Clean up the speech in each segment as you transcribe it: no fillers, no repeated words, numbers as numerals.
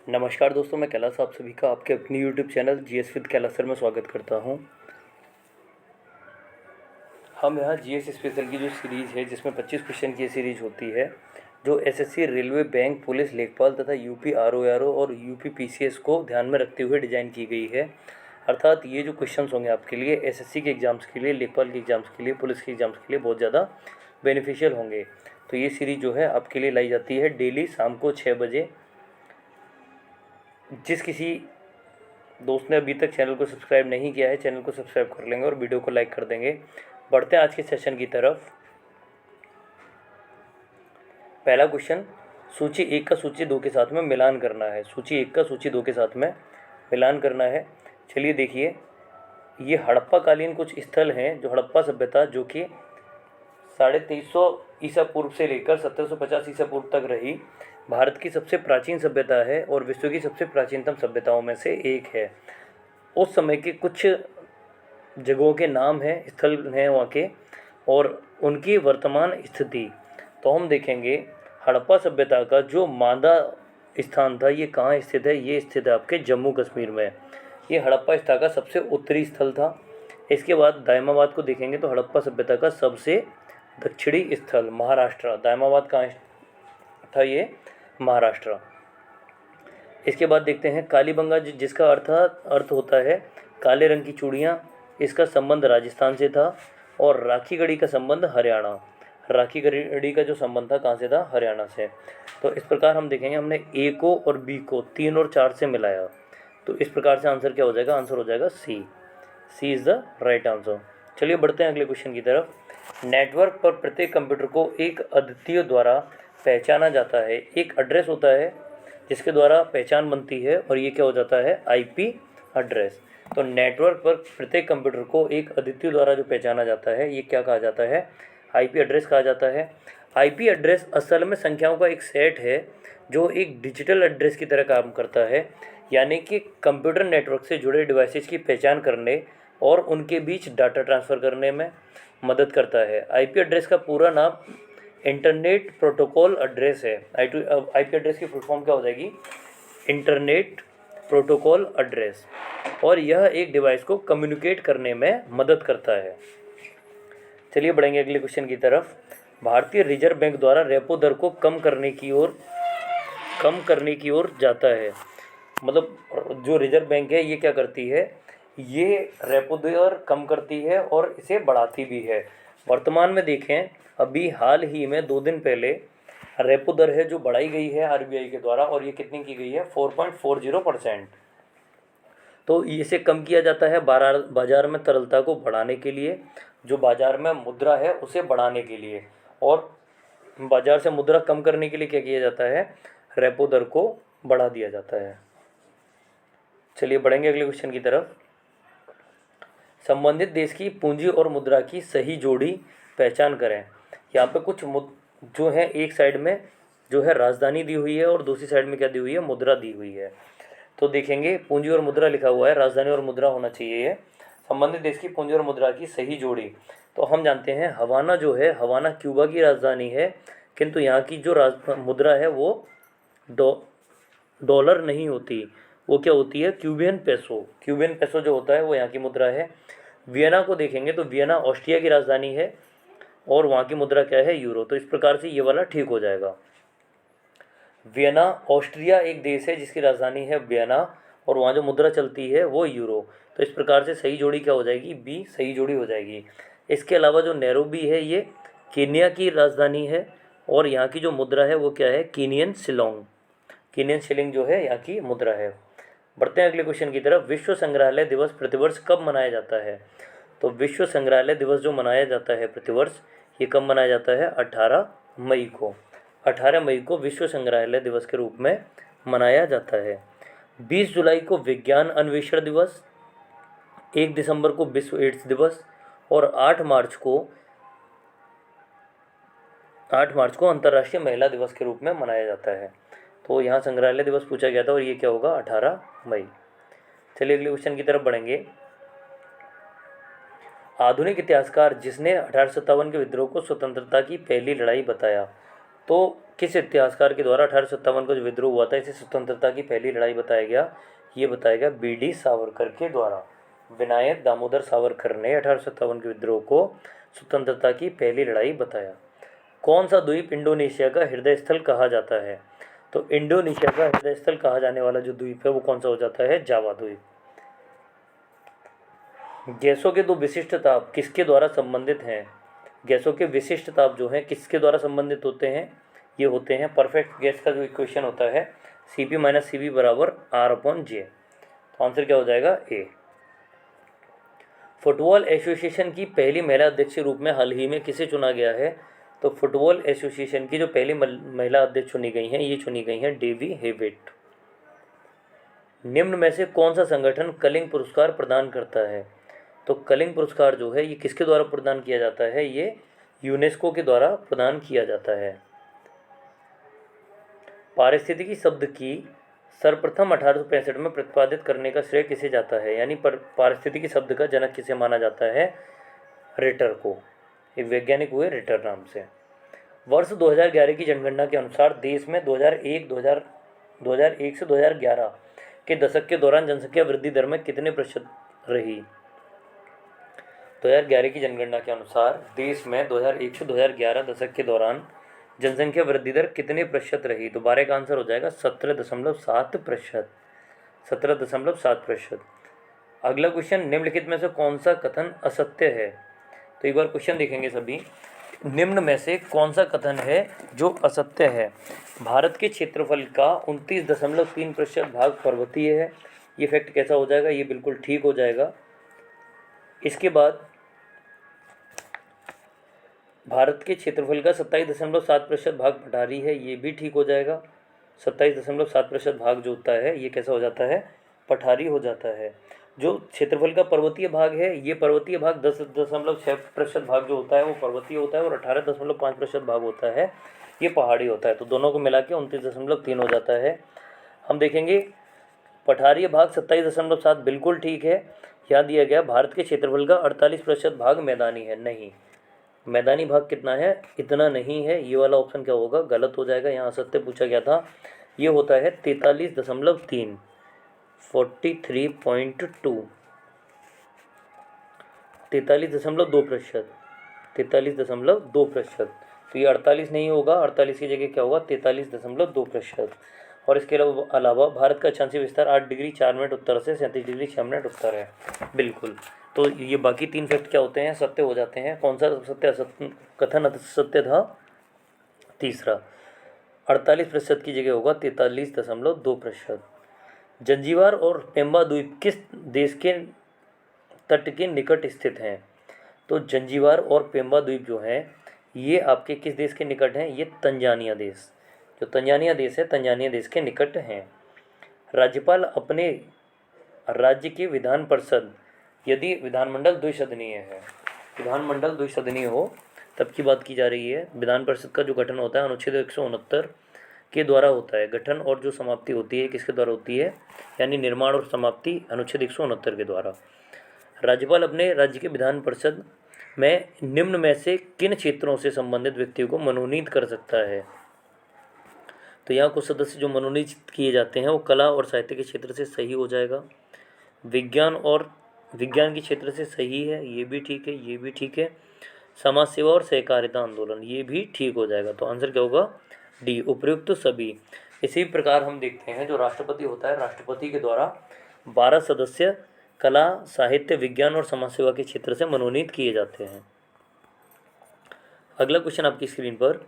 नमस्कार दोस्तों, मैं कैलाश आप सभी का आपके अपनी YouTube channel GS with Kailash sir में स्वागत करता हूं। हम यहाँ जीएस स्पेशल की जो सीरीज़ है जिसमें 25 क्वेश्चन की सीरीज होती है, जो एसएससी, रेलवे, बैंक, पुलिस, लेखपाल तथा यूपी आरओआरओ और यूपी पीसीएस को ध्यान में रखते हुए डिज़ाइन की गई है। अर्थात ये जो क्वेश्चन होंगे आपके लिए एसएससी के एग्ज़ाम्स के लिए, लेखपाल के एग्ज़ाम्स के लिए, पुलिस के एग्ज़ाम्स के लिए बहुत ज़्यादा बेनिफिशियल होंगे। तो ये सीरीज़ जो है आपके लिए लाई जाती है डेली शाम को 6 बजे। जिस किसी दोस्त ने अभी तक चैनल को सब्सक्राइब नहीं किया है, चैनल को सब्सक्राइब कर लेंगे और वीडियो को लाइक कर देंगे। बढ़ते हैं आज के सेशन की तरफ। पहला क्वेश्चन, सूची 1 का सूची 2 के साथ में मिलान करना है। सूची 1 का सूची 2 के साथ में मिलान करना है। चलिए देखिए, ये हड़प्पा कालीन कुछ स्थल हैं जो हड़प्पा सभ्यता, जो कि 2350 ईसा पूर्व से लेकर 1750 ईसा पूर्व तक रही, भारत की सबसे प्राचीन सभ्यता है और विश्व की सबसे प्राचीनतम सभ्यताओं में से एक है। उस समय के कुछ जगहों के नाम हैं, स्थल हैं वहाँ के, और उनकी वर्तमान स्थिति। तो हम देखेंगे हड़प्पा सभ्यता का जो मादा स्थान था ये कहाँ स्थित है। ये स्थित है आपके जम्मू कश्मीर में। ये हड़प्पा स्थल का सबसे उत्तरी स्थल था। इसके बाद दायमाबाद को देखेंगे तो हड़प्पा सभ्यता का सबसे दक्षिणी स्थल महाराष्ट्र। दायमाबाद कहाँ था? ये महाराष्ट्र। इसके बाद देखते हैं कालीबंगा, जिसका अर्थ होता है काले रंग की चूड़ियाँ। इसका संबंध राजस्थान से था। और राखी गढ़ी का संबंध हरियाणा। राखी गढ़ी का जो संबंध था कहाँ से था? हरियाणा से। तो इस प्रकार हम देखेंगे, हमने ए को और बी को 3 और 4 से मिलाया। तो इस प्रकार से आंसर क्या हो जाएगा? आंसर हो जाएगा सी। सी इज़ द राइट आंसर। चलिए बढ़ते हैं अगले क्वेश्चन की तरफ। नेटवर्क पर प्रत्येक कंप्यूटर को एक अद्वितीय द्वारा पहचाना जाता है। एक एड्रेस होता है जिसके द्वारा पहचान बनती है, और ये क्या हो जाता है? IP address. तो नेटवर्क पर प्रत्येक कंप्यूटर को एक अद्वितीय द्वारा जो पहचाना जाता है, ये क्या कहा जाता है? आईपी एड्रेस कहा जाता है। आईपी एड्रेस असल में संख्याओं का एक सेट है जो एक डिजिटल एड्रेस की तरह काम करता है, यानी कि कंप्यूटर नेटवर्क से जुड़े डिवाइसेस की पहचान करने और उनके बीच डाटा ट्रांसफ़र करने में मदद करता है। आईपी एड्रेस का पूरा नाम इंटरनेट प्रोटोकॉल एड्रेस है। आईपी एड्रेस की फुल फॉर्म क्या हो जाएगी? Internet protocol address. और यह एक डिवाइस को कम्युनिकेट करने में मदद करता है। चलिए बढ़ेंगे अगले क्वेश्चन की तरफ। भारतीय रिजर्व बैंक द्वारा रेपो दर को कम करने की ओर जाता है। मतलब जो रिजर्व बैंक है ये क्या करती है? ये रेपो दर कम करती है और इसे बढ़ाती भी है। वर्तमान में देखें, अभी हाल ही में 2 दिन पहले रेपो दर है जो बढ़ाई गई है आरबीआई के द्वारा, और ये कितनी की गई है? 4.40%। तो इसे कम किया जाता है बाजार में तरलता को बढ़ाने के लिए, जो बाजार में मुद्रा है उसे बढ़ाने के लिए, और बाजार से मुद्रा कम करने के लिए क्या किया जाता है? रेपो दर को बढ़ा दिया जाता है। चलिए बढ़ेंगे अगले क्वेश्चन की तरफ। संबंधित देश की पूंजी और मुद्रा की सही जोड़ी पहचान करें। यहाँ पे कुछ जो है, एक साइड में जो है राजधानी दी हुई है और दूसरी साइड में क्या दी हुई है? मुद्रा दी हुई है। तो देखेंगे पूंजी और मुद्रा लिखा हुआ है, राजधानी और मुद्रा होना चाहिए ये। संबंधित देश की पूंजी और मुद्रा की सही जोड़ी। तो हम जानते हैं हवाना जो है, हवाना क्यूबा की राजधानी है, किंतु यहाँ की जो मुद्रा है वो डॉलर नहीं होती, वो क्या होती है? क्यूबियन पेसो। क्यूबियन पेसो जो होता है वो यहाँ की मुद्रा है। वियना को देखेंगे तो वियना ऑस्ट्रिया की राजधानी है और वहाँ की मुद्रा क्या है? यूरो। तो इस प्रकार से ये वाला ठीक हो जाएगा। वियना ऑस्ट्रिया एक देश है जिसकी राजधानी है वियना, और वहाँ जो मुद्रा चलती है वो यूरो। तो इस प्रकार से सही जोड़ी क्या हो जाएगी? बी सही जोड़ी हो जाएगी। इसके अलावा जो नैरोबी है ये केन्या की राजधानी है, और यहाँ की जो मुद्रा है वो क्या है? कीनियन शिलोंग। कीनियन शिलिंग जो है यहाँ की मुद्रा है। बढ़ते हैं अगले क्वेश्चन की तरफ। विश्व संग्रहालय दिवस प्रतिवर्ष कब मनाया जाता है? तो विश्व संग्रहालय दिवस जो मनाया जाता है प्रतिवर्ष, ये कब मनाया जाता है? 18 मई को। 18 मई को विश्व संग्रहालय दिवस के रूप में मनाया जाता है। 20 जुलाई को विज्ञान अन्वेषण दिवस, 1 दिसंबर को विश्व एड्स दिवस, और 8 मार्च को अंतर्राष्ट्रीय महिला दिवस के रूप में मनाया जाता है। तो यहाँ संग्रहालय दिवस पूछा गया था, और ये क्या होगा? 18 मई। चलिए अगले क्वेश्चन की तरफ बढ़ेंगे। आधुनिक इतिहासकार जिसने 1857 के विद्रोह को स्वतंत्रता की पहली लड़ाई बताया। तो किस इतिहासकार के द्वारा 1857 को जो विद्रोह हुआ था इसे स्वतंत्रता की पहली लड़ाई बताया गया? ये बताया गया बी.डी. सावरकर के द्वारा। विनायक दामोदर सावरकर ने 1857 के विद्रोह को स्वतंत्रता की पहली लड़ाई बताया। कौन सा द्वीप इंडोनेशिया का हृदय स्थल कहा जाता है? तो इंडोनेशिया का हृदय स्थल कहा जाने वाला जो द्वीप है वो कौन सा हो जाता है? जावा द्वीप। गैसों के दो विशिष्ट ताप किसके द्वारा संबंधित हैं? गैसों के विशिष्ट ताप जो हैं किसके द्वारा संबंधित होते हैं? ये होते हैं परफेक्ट गैस का जो इक्वेशन होता है Cp माइनस Cv बराबर R/J। तो आंसर क्या हो जाएगा? ए। फुटबॉल एसोसिएशन की पहली महिला अध्यक्ष के रूप में हाल ही में किसे चुना गया है? तो फुटबॉल एसोसिएशन की जो पहली महिला अध्यक्ष चुनी गई हैं ये चुनी गई हैं डेवी हेविट। निम्न में से कौन सा संगठन कलिंग पुरस्कार प्रदान करता है? तो कलिंग पुरस्कार जो है ये किसके द्वारा प्रदान किया जाता है? ये यूनेस्को के द्वारा प्रदान किया जाता है। पारिस्थितिकी शब्द की सर्वप्रथम 1865 में प्रतिपादित करने का श्रेय किसे जाता है? यानी पारिस्थितिकी शब्द का जनक किसे माना जाता है? रिटर को। एक वैज्ञानिक हुए रिटर नाम से। वर्ष 2011 की जनगणना के अनुसार देश में 2001 से 2011 के दशक के दौरान जनसंख्या वृद्धि दर में कितने प्रतिशत रही? 2011 की जनगणना के अनुसार देश में 2001 से 2011 दशक के दौरान जनसंख्या वृद्धि दर कितने प्रतिशत रही? तो 12 का आंसर हो जाएगा 17.7%। 17.7%। अगला क्वेश्चन, निम्नलिखित में से कौन सा कथन असत्य है? तो एक बार क्वेश्चन देखेंगे सभी। निम्न में से कौन सा कथन है जो असत्य है? भारत के क्षेत्रफल का 29.3% भाग पर्वतीय है। ये फैक्ट कैसा हो जाएगा? ये बिल्कुल ठीक हो जाएगा। इसके बाद भारत के क्षेत्रफल का 27.7% भाग पठारी है। ये भी ठीक हो जाएगा। 27.7% भाग जो होता है ये कैसा हो जाता है? पठारी हो जाता है। जो क्षेत्रफल का पर्वतीय भाग है ये पर्वतीय भाग 10.6% भाग जो होता है वो पर्वतीय होता है और 18.5% भाग होता है ये पहाड़ी होता है। तो दोनों को मिला के 29.3 हो जाता है। हम देखेंगे पठारी भाग 27.7 बिल्कुल ठीक है। यहाँ दिया गया भारत के क्षेत्रफल का 48% भाग मैदानी है। नहीं, मैदानी भाग कितना है? इतना नहीं है। ये वाला ऑप्शन क्या होगा? गलत हो जाएगा। यहाँ सत्य पूछा गया था। ये होता है 43.3 43.2 43.2%। 43.2%। तो ये 48 नहीं होगा। 48 की जगह क्या होगा? 43.2%। और इसके अलावा भारत का अक्षांशीय विस्तार 8 डिग्री 4 मिनट उत्तर से 37 डिग्री 6 मिनट उत्तर है। बिल्कुल। तो ये बाकी 3 फैक्ट क्या होते हैं? सत्य हो जाते हैं। कौन सा सत्य कथन असत्य था? तीसरा। 48% की जगह होगा 43.2%। जंजीबार और पेम्बा द्वीप किस देश के तट के निकट स्थित हैं? तो जंजीबार और पेम्बा द्वीप जो हैं ये आपके किस देश के निकट हैं? ये तंजानिया देश, जो तंजानिया देश है तंजानिया देश के निकट हैं। राज्यपाल अपने राज्य की विधान परिषद, यदि विधानमंडल द्विसदनीय है, विधानमंडल द्विसदनीय हो तब की बात की जा रही है। विधान परिषद का जो गठन होता है अनुच्छेद 169 के द्वारा होता है। गठन और जो समाप्ति होती है किसके द्वारा होती है? यानी निर्माण और समाप्ति अनुच्छेद 169 के द्वारा। राज्यपाल अपने राज्य के विधान परिषद में निम्न में से किन क्षेत्रों से संबंधित व्यक्तियों को मनोनीत कर सकता है? तो यहाँ कुछ सदस्य जो मनोनीत किए जाते हैं वो कला और साहित्य के क्षेत्र से सही हो जाएगा। विज्ञान के क्षेत्र से सही है, ये भी ठीक है, ये भी ठीक है। समाज सेवा और सहकारिता आंदोलन, ये भी ठीक हो जाएगा। तो आंसर क्या होगा? डी, उपयुक्त सभी। इसी प्रकार हम देखते हैं जो राष्ट्रपति होता है, राष्ट्रपति के द्वारा 12 सदस्य कला, साहित्य, विज्ञान और समाज सेवा के क्षेत्र से मनोनीत किए जाते हैं। अगला क्वेश्चन आपकी स्क्रीन पर,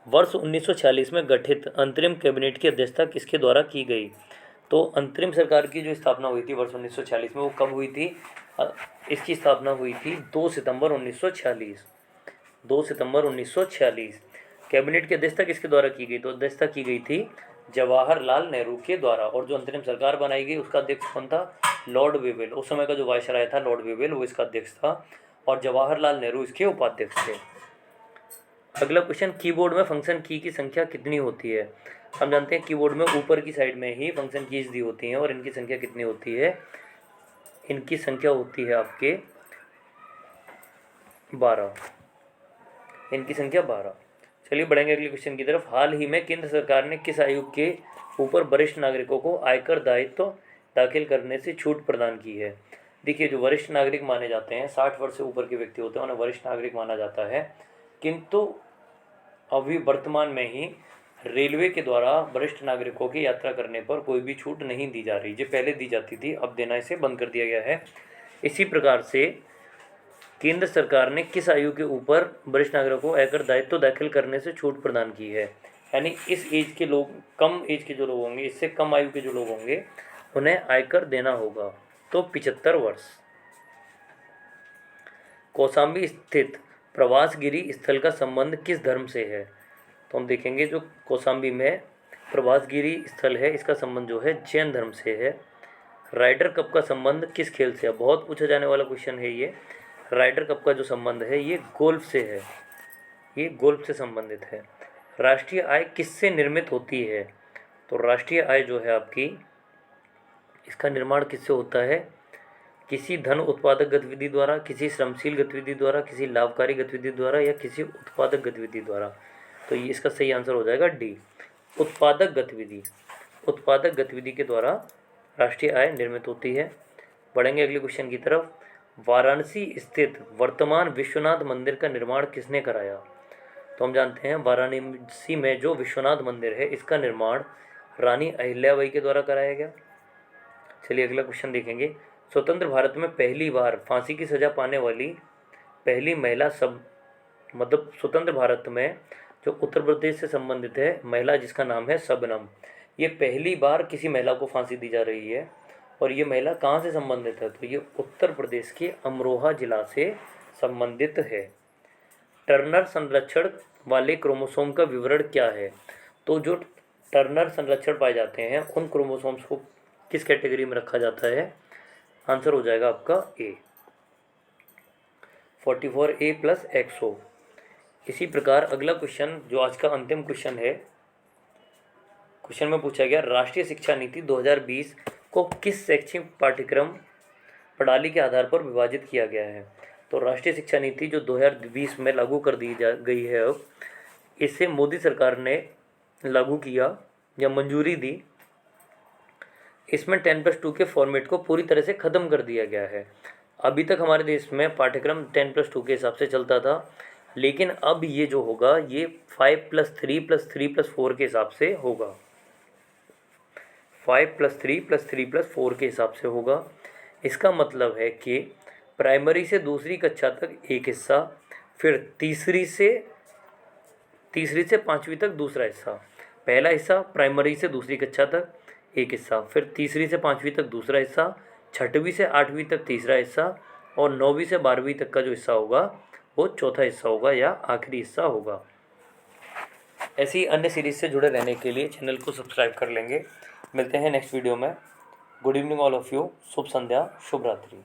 वर्ष 1946 में गठित अंतरिम कैबिनेट की अध्यक्षता किसके द्वारा की गई? तो अंतरिम सरकार की जो स्थापना हुई थी वर्ष 1946 में वो कब हुई थी? इसकी स्थापना हुई थी 2 सितंबर 1946। 2 सितंबर 1946। कैबिनेट की अध्यक्षता किसके द्वारा की गई? तो अध्यक्षता की गई थी जवाहरलाल नेहरू के द्वारा। और जो अंतरिम सरकार बनाई गई उसका अध्यक्ष कौन था? Lord Wavell. उस समय का जो वायसराय था लॉर्ड वेवेल वो इसका अध्यक्ष था और जवाहरलाल नेहरू इसके उपाध्यक्ष थे। अगला क्वेश्चन, कीबोर्ड में फंक्शन की संख्या कितनी होती है? हम जानते हैं कीबोर्ड में ऊपर की साइड में ही फंक्शन कीज दी होती हैं और इनकी संख्या कितनी होती है? इनकी संख्या होती है आपके 12। इनकी संख्या 12। चलिए बढ़ेंगे अगले क्वेश्चन की तरफ। हाल ही में केंद्र सरकार ने किस आयु के ऊपर वरिष्ठ नागरिकों को आयकर दायित्व दाखिल करने से छूट प्रदान की है? देखिए, जो वरिष्ठ नागरिक माने जाते हैं, 60 वर्ष से ऊपर के व्यक्ति होते हैं, उन्हें वरिष्ठ नागरिक माना जाता है। किंतु अभी वर्तमान में ही रेलवे के द्वारा वरिष्ठ नागरिकों की यात्रा करने पर कोई भी छूट नहीं दी जा रही। जो पहले दी जाती थी, अब देना इसे बंद कर दिया गया है। इसी प्रकार से केंद्र सरकार ने किस आयु के ऊपर वरिष्ठ नागरिकों को आयकर दायित्व दाखिल करने से छूट प्रदान की है? यानी इस एज के लोग, कम एज के जो लोग होंगे, इससे कम आयु के जो लोग होंगे, उन्हें आयकर देना होगा। तो 75 वर्ष। कौशाम्बी स्थित प्रवासगिरी स्थल का संबंध किस धर्म से है? तो हम देखेंगे, जो कौशाम्बी में प्रवासगिरी स्थल है, इसका संबंध जो है जैन धर्म से है। राइडर कप का संबंध किस खेल से है? बहुत पूछा जाने वाला क्वेश्चन है ये। राइडर कप का जो संबंध है ये गोल्फ से है, ये गोल्फ से संबंधित है। राष्ट्रीय आय किससे निर्मित होती है? तो राष्ट्रीय आय जो है आपकी, इसका निर्माण किससे होता है? किसी धन उत्पादक गतिविधि द्वारा, किसी श्रमशील गतिविधि द्वारा, किसी लाभकारी गतिविधि द्वारा या किसी उत्पादक गतिविधि द्वारा। तो ये इसका सही आंसर हो जाएगा डी, उत्पादक गतिविधि। उत्पादक गतिविधि के द्वारा राष्ट्रीय आय निर्मित होती है। बढ़ेंगे अगले क्वेश्चन की तरफ। वाराणसी स्थित वर्तमान विश्वनाथ मंदिर का निर्माण किसने कराया? तो हम जानते हैं वाराणसी में जो विश्वनाथ मंदिर है, इसका निर्माण रानी अहिल्याबाई के द्वारा कराया गया। चलिए अगला क्वेश्चन देखेंगे। स्वतंत्र भारत में पहली बार फांसी की सज़ा पाने वाली पहली महिला मतलब स्वतंत्र भारत में जो उत्तर प्रदेश से संबंधित है महिला, जिसका नाम है शबनम, ये पहली बार किसी महिला को फांसी दी जा रही है। और ये महिला कहाँ से संबंधित है? तो ये उत्तर प्रदेश के अमरोहा जिला से संबंधित है। टर्नर संरक्षण वाले क्रोमोसोम का विवरण क्या है? तो जो टर्नर संरक्षण पाए जाते हैं, उन क्रोमोसोम्स को किस कैटेगरी में रखा जाता है? आंसर हो जाएगा आपका ए, 44A + XO। इसी प्रकार अगला क्वेश्चन, जो आज का अंतिम क्वेश्चन है, क्वेश्चन में पूछा गया राष्ट्रीय शिक्षा नीति 2020 को किस शैक्षिक पाठ्यक्रम प्रणाली के आधार पर विभाजित किया गया है? तो राष्ट्रीय शिक्षा नीति जो 2020 में लागू कर दी गई है, अब इसे मोदी सरकार ने लागू किया या मंजूरी दी। इसमें 10+2 के फॉर्मेट को पूरी तरह से ख़त्म कर दिया गया है। अभी तक हमारे देश में पाठ्यक्रम 10+2 के हिसाब से चलता था, लेकिन अब ये जो होगा ये 5+3+3+4 के हिसाब से होगा। 5+3+3+4 के हिसाब से होगा। इसका मतलब है कि प्राइमरी से दूसरी कक्षा तक एक हिस्सा, फिर तीसरी से पाँचवीं तक दूसरा हिस्सा। पहला हिस्सा प्राइमरी से दूसरी कक्षा तक एक हिस्सा, फिर तीसरी से पाँचवीं तक दूसरा हिस्सा, छठवीं से आठवीं तक तीसरा हिस्सा, और 9वीं से 12वीं तक का जो हिस्सा होगा वो चौथा हिस्सा होगा या आखिरी हिस्सा होगा। ऐसी अन्य सीरीज से जुड़े रहने के लिए चैनल को सब्सक्राइब कर लेंगे। मिलते हैं नेक्स्ट वीडियो में। Good evening all of you. शुभ संध्या, शुभ रात्रि।